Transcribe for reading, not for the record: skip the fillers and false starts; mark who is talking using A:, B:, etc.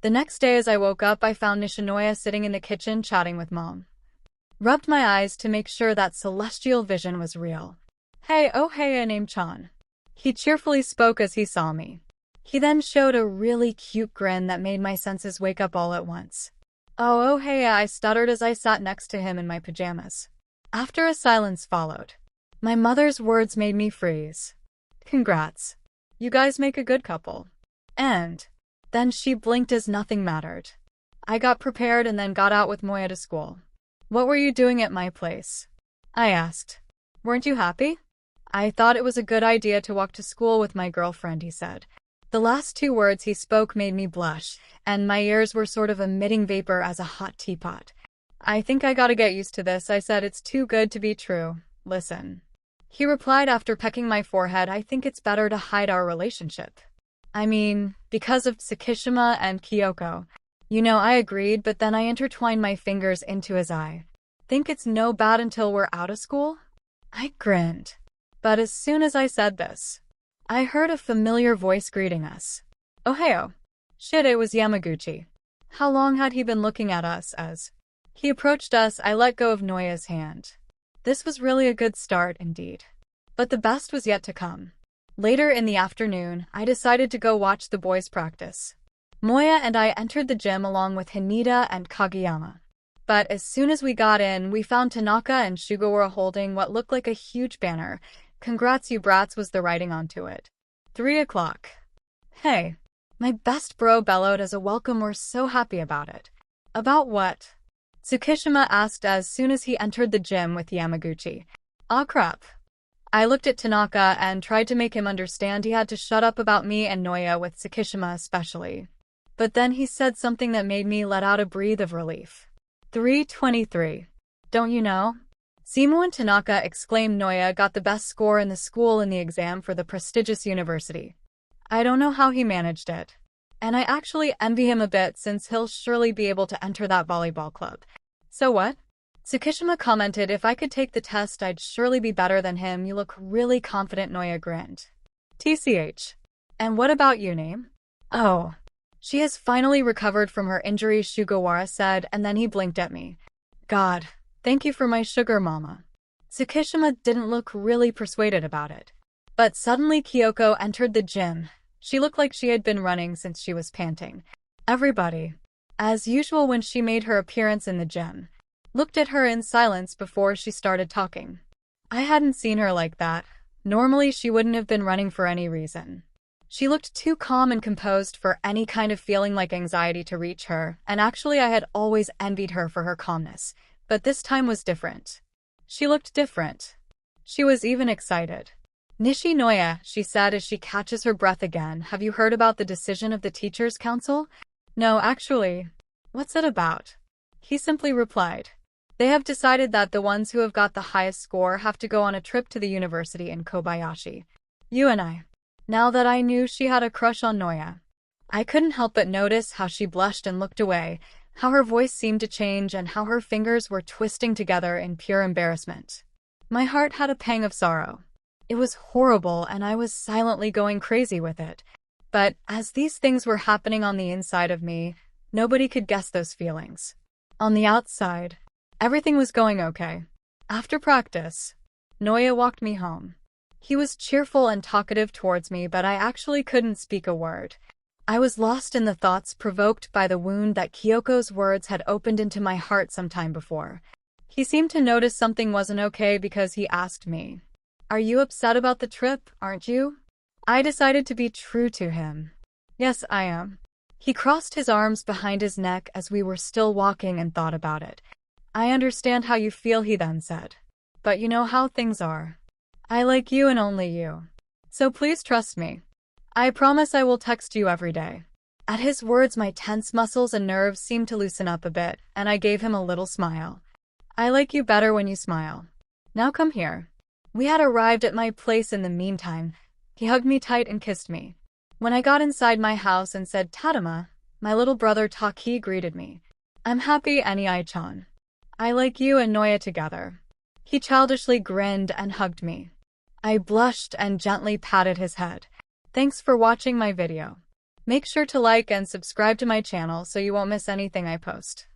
A: The next day as I woke up, I found Nishinoya sitting in the kitchen chatting with Mom. Rubbed my eyes to make sure that celestial vision was real. "Hey, oh hey, named Chan." He cheerfully spoke as he saw me. He then showed a really cute grin that made my senses wake up all at once. Oh hey, I stuttered as I sat next to him in my pajamas. After a silence followed, my mother's words made me freeze. "Congrats. You guys make a good couple." And then she blinked as nothing mattered. I got prepared and then got out with Moya to school. "What were you doing at my place?" I asked. "Weren't you happy?" "I thought it was a good idea to walk to school with my girlfriend," he said. The last two words he spoke made me blush, and my ears were sort of emitting vapor as a hot teapot. "I think I gotta get used to this," I said. "It's too good to be true. Listen." He replied after pecking my forehead, "I think it's better to hide our relationship. I mean, because of Tsukishima and Kyoko." I agreed, but then I intertwined my fingers into his eye. "Think it's no bad until we're out of school?" I grinned. But as soon as I said this, I heard a familiar voice greeting us. "Ohio." Shit, it was Yamaguchi. How long had he been looking at us? As he approached us, I let go of Noya's hand. This was really a good start indeed. But the best was yet to come. Later in the afternoon, I decided to go watch the boys practice. Moya and I entered the gym along with Haneda and Kageyama. But as soon as we got in, we found Tanaka and Sugawara holding what looked like a huge banner. "Congrats you brats" was the writing onto it. 3 o'clock. "Hey." My best bro bellowed as a welcome. "We're so happy about it." "About what?" Tsukishima asked as soon as he entered the gym with Yamaguchi. "Aw crap." I looked at Tanaka and tried to make him understand he had to shut up about me and Noya, with Tsukishima especially. But then he said something that made me let out a breath of relief. 3:23. "Don't you know?" "Simu and Tanaka," exclaimed Noya, "got the best score in the school in the exam for the prestigious university. I don't know how he managed it. And I actually envy him a bit since he'll surely be able to enter that volleyball club." "So what?" Tsukishima commented. "If I could take the test, I'd surely be better than him." "You look really confident," Noya grinned. "TCH. And what about you, name?" "Oh. She has finally recovered from her injuries," Sugawara said, and then he blinked at me. "God. Thank you for my sugar mama." Tsukishima didn't look really persuaded about it. But suddenly Kyoko entered the gym. She looked like she had been running since she was panting. Everybody, as usual when she made her appearance in the gym, looked at her in silence before she started talking. I hadn't seen her like that. Normally she wouldn't have been running for any reason. She looked too calm and composed for any kind of feeling like anxiety to reach her, and actually I had always envied her for her calmness. But this time was different. She looked different. She was even excited. "Nishinoya," she said as she catches her breath again, "have you heard about the decision of the Teachers' Council?" "No, actually." "What's it about?" He simply replied. "They have decided that the ones who have got the highest score have to go on a trip to the university in Kobayashi. You and I." Now that I knew she had a crush on Noya, I couldn't help but notice how she blushed and looked away, how her voice seemed to change, and how her fingers were twisting together in pure embarrassment. My heart had a pang of sorrow. It was horrible, and I was silently going crazy with it. But as these things were happening on the inside of me, nobody could guess those feelings. On the outside, everything was going okay. After practice, Noya walked me home. He was cheerful and talkative towards me, but I actually couldn't speak a word. I was lost in the thoughts provoked by the wound that Kyoko's words had opened into my heart some time before. He seemed to notice something wasn't okay because he asked me, "Are you upset about the trip, aren't you?" I decided to be true to him. "Yes, I am." He crossed his arms behind his neck as we were still walking and thought about it. "I understand how you feel," he then said. "But you know how things are. I like you and only you. So please trust me. I promise I will text you every day." At his words, my tense muscles and nerves seemed to loosen up a bit, and I gave him a little smile. "I like you better when you smile. Now come here." We had arrived at my place in the meantime. He hugged me tight and kissed me. When I got inside my house and said "Tadama," my little brother Taki greeted me. "I'm happy, Anii-chan. I like you and Noya together." He childishly grinned and hugged me. I blushed and gently patted his head. "Thanks for watching my video. Make sure to like and subscribe to my channel so you won't miss anything I post.